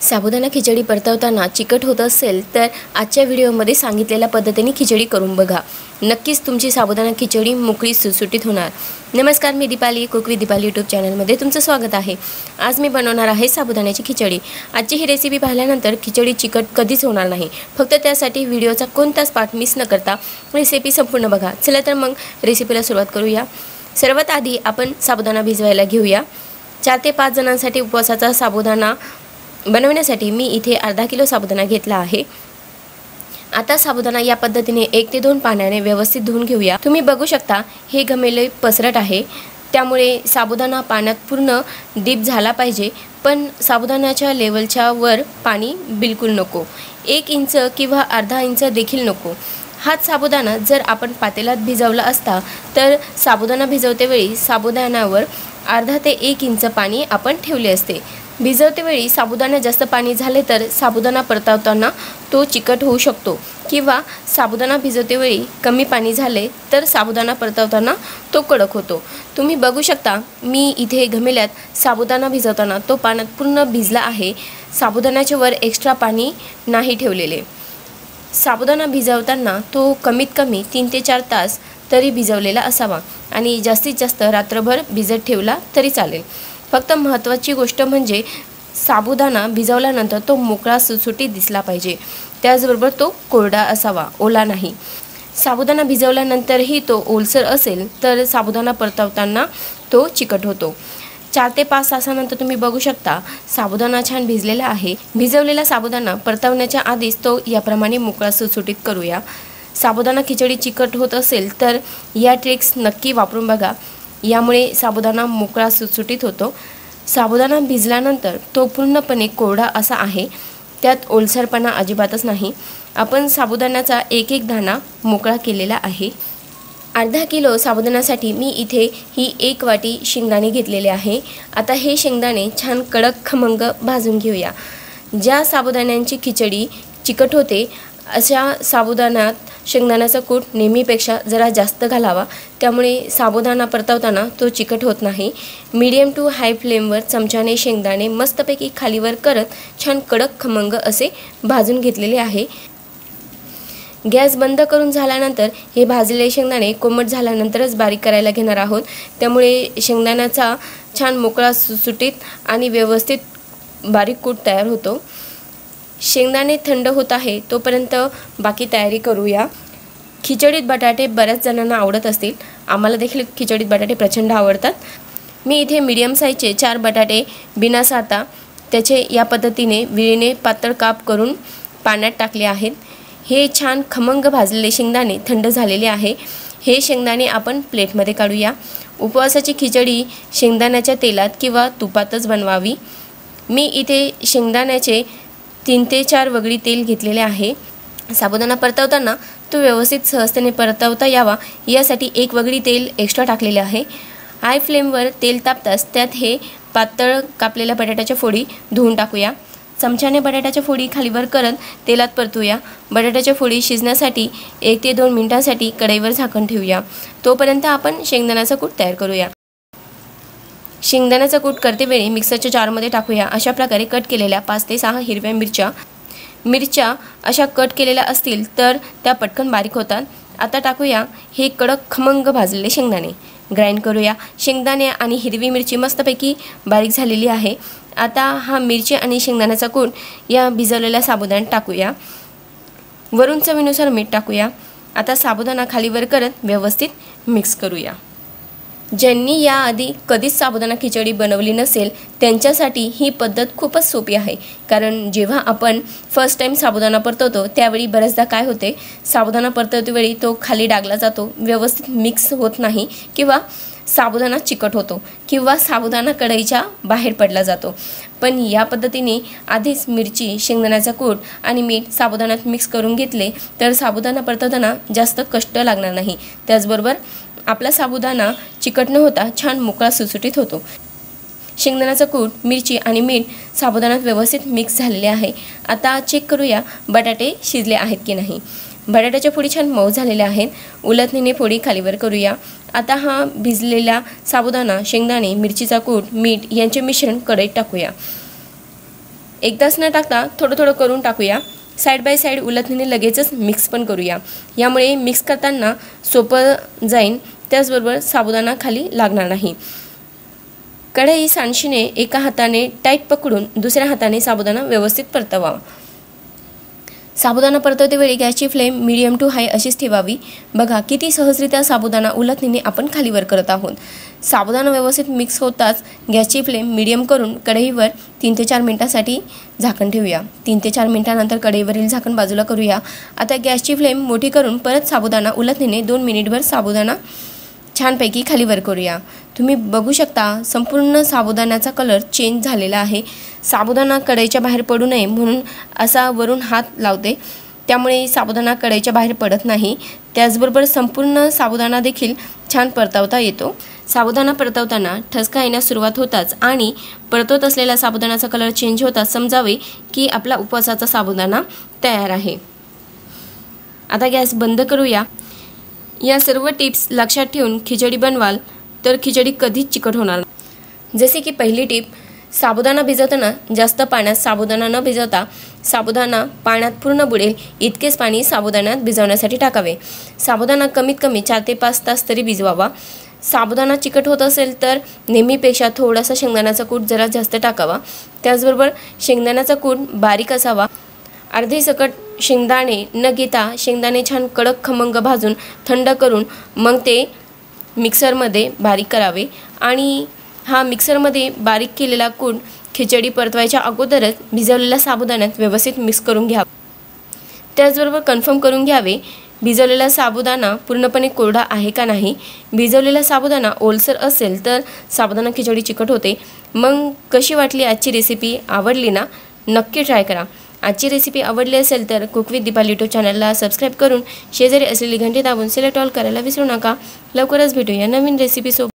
साबुदाणा खिचडी परतवताना चिकट होत असेल तर आजच्या व्हिडिओमध्ये सांगितलेल्या पद्धतीने खिचडी करून बघा। नक्कीच तुमची साबुदाणा खिचडी मोकळी सुटसुटीत होणार। नमस्कार, मी Deepali, cook with Deepali YouTube चॅनलमध्ये तुमचं स्वागत आहे। आज मी बनवणार आहे साबुदाण्याची खिचडी। आजची ही रेसिपी पाहिल्यानंतर खिचडी चिकट कधीच होणार नाही। फक्त त्यासाठी व्हिडिओचा कोणताच पार्ट मिस न करता रेसिपी संपूर्ण बघा। चला तर मग रेसिपीला सुरुवात करूया। सर्वात आधी आपण साबुदाणा भिजवायला घेऊया। 4 ते 5 जणांसाठी उपवासाचा साबुदाणा बनवण्यासाठी मी इथे अर्धा किलो साबुदाणा घेतला आहे। आता साबुदाणा या पद्धतीने 1 ते 2 पाण्याने व्यवस्थित धुवून घेऊया। तुम्ही बघू शकता हे घमेले पसरट आहे, त्यामुळे साबुदाणा पाण्यात पूर्ण डीप झाला पाहिजे, पण साबुदाण्याच्या लेवलच्या वर पाणी बिलकुल नको। 1 इंच किंवा अर्धा इंच देखील नको। हाच साबुदाणा जर आपण पातेल्यात भिजवला असता तर साबुदाणा भिजवतेवेळी साबुदाण्यावर अर्धा ते 1 इंच पाणी आपण ठेवले असते। भिजवतेवेळी साबुदाणा जास्त पाणी झाले तर साबुदाणा परतवताना तो चिकट होऊ शकतो, किंवा साबुदाणा भिजवतेवेळी कमी पाणी झाले तर साबुदाणा परतवताना तो कडक होतो। तुम्ही बघू शकता मी इथे घमेल्यात साबुदाणा भिजवताना तो पाण्यात पूर्ण भिजला आहे। साबुदाण्याच्या वर एक्स्ट्रा पाणी नाही ठेवलेले। साबुदाणा भिजवताना तो कमीत कमी 3 ते 4 तास तरी भिजवलेला असावा आणि जास्तीत जास्त रात्रभर भिजत ठेवला तरी चालेल। फक्त महत्त्वाची गोष्ट म्हणजे साबुदाणा भिजवल्यानंतर तो मोकळा सुटसुटीत दिसला पाहिजे, त्याचबरोबर तो कोरडा असावा, ओला नाही। साबुदाणा भिजवल्यानंतरही तो ओलसर असेल तर साबुदाणा परतवताना तो चिकट होतो। 4 ते 5 तासानंतर तुम्ही बघू शकता साबुदाणा छान भिजलेला आहे। भिजवलेला साबुदाणा परतवण्याच्या आधीच तो याप्रमाणे मोकळा सुटसुटीत करूया। साबुदाणा खिचडी चिकट होत असेल तर या ट्रिक्स नक्की वापरून बघा, यामुळे साबुदाणा मोकळा सुटसुटीत होतो। साबुदाणा भिजल्यानंतर तो पूर्णपणे कोरडा असा आहे, त्यात ओलसरपणा अजिबातच नाही। आपण साबुदाण्याचा एक दाणा मोकळा केलेला आहे। अर्धा किलो साबुदाण्यासाठी मी इथे ही 1 वाटी शेंगदाणे घेतलेले आहे। आता हे शेंगदाणे छान कडक खमंग भाजून घेऊया। ज्या साबुदाण्यांची खिचडी चिकट होते अशा साबुदाण्यात शेंगदाण्याचा कूट नेहमीपेक्षा जरा जास्त घालावा, त्यामुळे साबुदाणा परतवताना तो चिकट होत नाही। मीडियम टू हाय फ्लेमवर चमच्याने शेंगदाणे मस्तपैकी खालीवर करत छान कडक खमंग असे भाजून घेतलेले आहे। गॅस बंद करून झाल्यानंतर हे भाजलेले शेंगदाणे कोमट झाल्यानंतरच बारीक करायला घेणार आहोत, त्यामुळे शेंगदाण्याचा छान मोकळा सुटसुटीत आणि व्यवस्थित बारीक कूट तयार होतो। शेंगदाणे थंड होत आहे तोपर्यंत बाकी तयारी करूया। खिचडीत बटाटे बऱ्याच जणांना आवडत असतील, आम्हाला देखील खिचडीत बटाटे प्रचंड आवडतात। मी इथे मीडियम साईजचे 4 बटाटे बिना साता त्याचे या पद्धतीने विळीने पातळ काप करून पाण्यात टाकले आहेत। हे छान खमंग भाजलेले शेंगदाणे थंड झालेले आहे। हे शेंगदाणे आपण प्लेटमध्ये काढूया। उपवासाची खिचडी शेंगदाण्याच्या तेलात किंवा तुपातच बनवावी। मी इथे शेंगदाण्याचे 3 ते 4 वगळी तेल घेतलेले आहे। साबुदाणा परतवताना तो व्यवस्थित सहजतेने परतवता यावा यासाठी 1 वगळी तेल एक्स्ट्रा टाकलेले आहे। हाय फ्लेमवर तेल तापताच त्यात हे पातळ कापलेल्या बटाट्याच्या फोडी धुवून टाकूया। चमच्याने बटाट्याच्या फोडी खालीवर करत तेलात परतूया। बटाट्याच्या फोडी शिजण्यासाठी 1 ते 2 मिनिटांसाठी कढईवर झाकण ठेवूया। तोपर्यंत आपण शेंगदाण्याचा कूट तयार करूया। शेंगदाण्याचा कूट करतेवेळी मिक्सरच्या जारमध्ये टाकूया। अशा प्रकारे कट केलेल्या 5 ते 6 हिरव्या मिरच्या अशा कट केलेल्या असतील तर त्या पटकन बारीक होतात। आता टाकूया हे कडक खमंग भाजलेले शेंगदाणे, ग्राइंड करूया। शेंगदाणे आणि हिरवी मिरची मस्तपैकी बारीक झालेली आहे। आता हा मिरची आणि शेंगदाण्याचा कूट या भिजवलेल्या साबुदाण्यात टाकूया। वरून चवीनुसार मीठ टाकूया। आता साबुदाणा खालीवर करत व्यवस्थित मिक्स करूया। ज्यांनी याआधी कधीच साबुदाणा खिचडी बनवली नसेल त्यांच्यासाठी ही पद्धत खूपच सोपी आहे, कारण जेव्हा आपण फर्स्ट टाइम साबुदाणा परतवतो त्यावेळी बऱ्याचदा काय होते, साबुदाणा परतवतेवेळी तो खाली डागला जातो, व्यवस्थित मिक्स होत नाही, किंवा साबुदाणा चिकट होतो, किंवा साबुदाणा कढईच्या बाहेर पडला जातो। पण या पद्धतीने आधीच मिरची, शेंगदाण्याचा कूट आणि मीठ साबुदाण्यात मिक्स करून घेतले तर साबुदाणा परतवताना जास्त कष्ट लागणार नाही। त्याचबरोबर आपला साबुदाणा चिकट न होता छान मोकळा सुटसुटीत होतो। शेंगदाण्याचा कूट, मिरची आणि मीठ साबुदाण्यात व्यवस्थित मिक्स झालेले आहे। आता चेक करूया बटाटे शिजले आहेत की नाही। बटाट्याच्या फोडी छान मऊ झालेल्या आहेत। उलटणीने फोडी खालीवर करूया। आता हा भिजलेला साबुदाणा, शेंगदाणे, मिरचीचा कूट, मीठ यांचे मिश्रण कढईत टाकूया। एकदाच न टाकता थोडं थोडं करून टाकूया। साईड बाय साईड उलथणीने लगेचच मिक्स पण करूया, यामुळे मिक्स करताना सोपं जाईल, त्याचबरोबर साबुदाणा खाली लागणार नाही। कढई सांडशीने एका हाताने टाईट पकडून दुसऱ्या हाताने साबुदाणा व्यवस्थित परतवा। साबुदाणा परतवते वेळी गॅसची फ्लेम मीडियम टू हाय अशीच ठेवावी। बघा किती सहजरित्या साबुदाणा उलथणीने आपण खालीवर करत आहोत। साबुदाणा व्यवस्थित मिक्स होताच गॅसची फ्लेम मीडियम करून कढईवर 3 ते 4 मिनिटांसाठी झाकण ठेवूया। 3 ते 4 मिनिटांनंतर कढईवरील झाकण बाजूला करूया। आता गॅसची फ्लेम मोठी करून परत साबुदाणा उलथणीने 2 मिनिटभर साबुदाणा छानपैकी खालीवर करूया। तुम्ही बघू शकता संपूर्ण साबुदाण्याचा कलर चेंज झालेला आहे। साबुदाणा कढईच्या बाहेर पडू नये म्हणून असा वरून हात लावते, त्यामुळे साबुदाणा कढईच्या बाहेर पडत नाही। त्याचबरोबर संपूर्ण साबुदाणा देखील छान परतवता येतो। साबुदाणा परतवताना ठसका येण्यास सुरुवात होताच आणि परतवत असलेला साबुदाण्याचा कलर चेंज होताच समजावे की आपला उपवासाचा साबुदाणा तयार आहे। आता गॅस बंद करूया। या सर्व टिप्स लक्षात ठेवून खिचडी बनवाल तर खिचडी कधीच चिकट होणार नाही। जसे की पहिली टिप, साबुदाणा भिजवताना जास्त पाण्यात साबुदाणा न भिजवता साबुदाणा पाण्यात पूर्ण बुडेल इतकेच पाणी साबुदाण्यात भिजवण्यासाठी टाकावे। साबुदाणा कमीत कमी 4 ते 5 तास तरी भिजवावा। साबुदाणा चिकट होत असेल तर नेहमीपेक्षा थोडासा शेंगदाण्याचा कूट जरा जास्त टाकावा। त्याचबरोबर शेंगदाण्याचा कूट बारीक असावा। अर्धे सकट शेंगदाणे न घेता शेंगदाणे छान कडक खमंग भाजून थंड करून मग ते मिक्सरमध्ये बारीक करावे आणि हा मिक्सरमध्ये बारीक केलेला कूट खिचडी परतवायच्या अगोदरच भिजवलेल्या साबुदाण्यात व्यवस्थित मिक्स करून घ्यावा। त्याचबरोबर कन्फर्म करून घ्यावे भिजवलेला साबुदाणा पूर्णपणे कोरडा आहे का नाही। भिजवलेला साबुदाणा ओलसर असेल तर साबुदाणा खिचडी चिकट होते। मग कशी वाटली आजची रेसिपी? आवडली ना? नक्की ट्राय करा। आजची रेसिपी आवडली असेल तर कुक विथ दीपाली यूट्यूब चॅनलला सबस्क्राईब करून शेजारी असलेली घंटी दाबून सिलेक्ट ऑल करायला विसरू नका। लवकरच भेटूया नवीन रेसिपी सोबत।